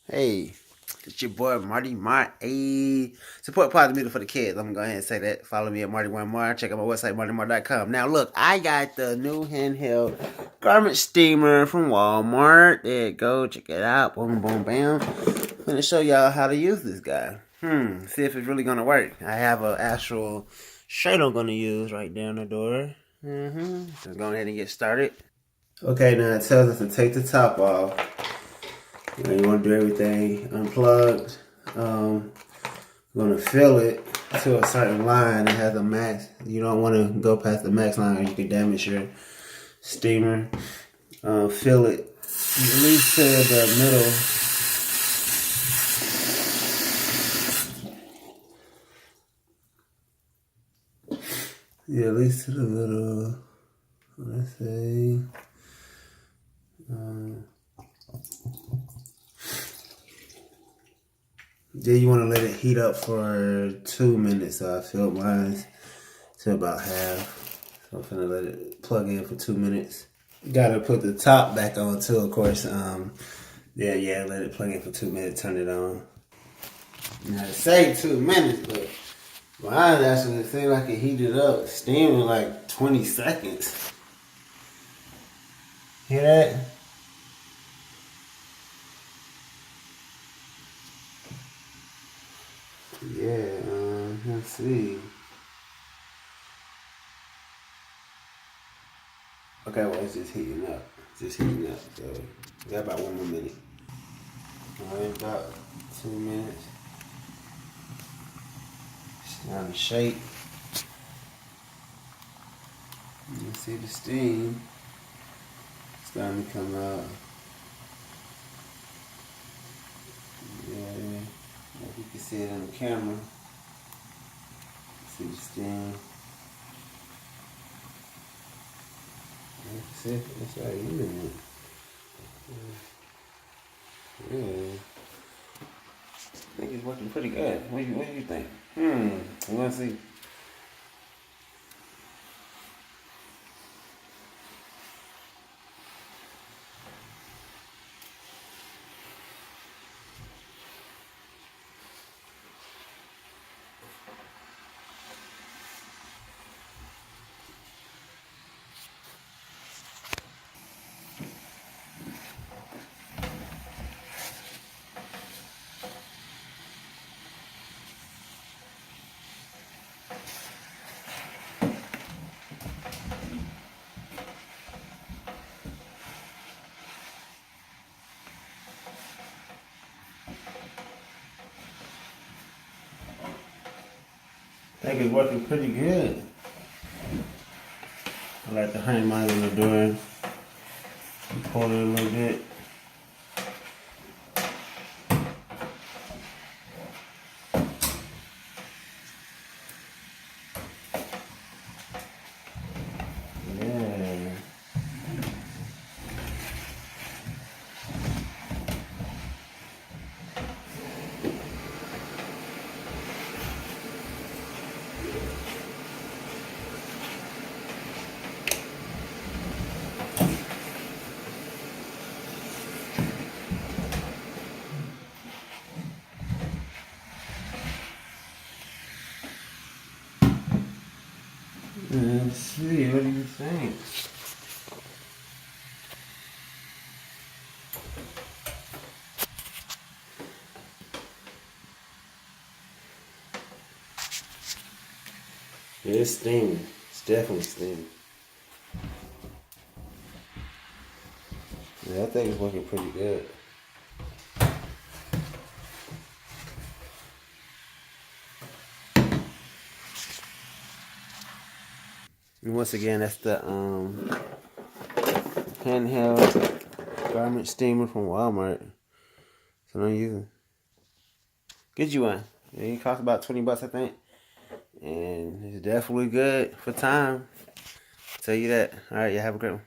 Hey, it's your boy Marty Mart. Hey, support positive music for the kids. I'm gonna go ahead and say that. Follow me at Marty1Mar. Check out my website, martymart.com. Now, look, I got the new handheld garment steamer from Walmart. There you go. Check it out. Boom, boom, bam. I'm gonna show y'all how to use this guy. See if it's really gonna work. I have an actual shirt I'm gonna use right down the door. So go ahead and get started. Okay, now it tells us to take the top off. You want to do everything unplugged. I'm going to fill it to a certain line. It has a max. You don't want to go past the max line or you can damage your steamer. Fill it at least to the middle. Yeah, at least to the middle. Let's say. Then you want to let it heat up for 2 minutes. So I filled mine to about half. So I'm gonna let it plug in for 2 minutes. Gotta put the top back on too, of course. Yeah, let it plug in for 2 minutes, turn it on. Now it say 2 minutes, but mine actually seemed like it heated up, steaming like 20 seconds. Hear that? Yeah, let's see. Okay, well, it's just heating up. So we got about 1 more minute. All right, about 2 minutes. It's now to shake. You see the steam starting to come out. Yeah, like you can see it on the camera. See the steam. See, it's right in it. Yeah. I think it's working pretty good. What do you think? Let's see. I think it's working pretty good. I like to hang mine on the door. Pull it a little bit. Yeah. Let's see, what do you think? Yeah, it's steaming. It's definitely steaming. Yeah, I think it's working pretty good. And once again, that's the handheld garment steamer from Walmart. So I'm using. Get you one. It costs about 20 bucks, I think. And it's definitely good for time. I'll tell you that. All right, you have a great one.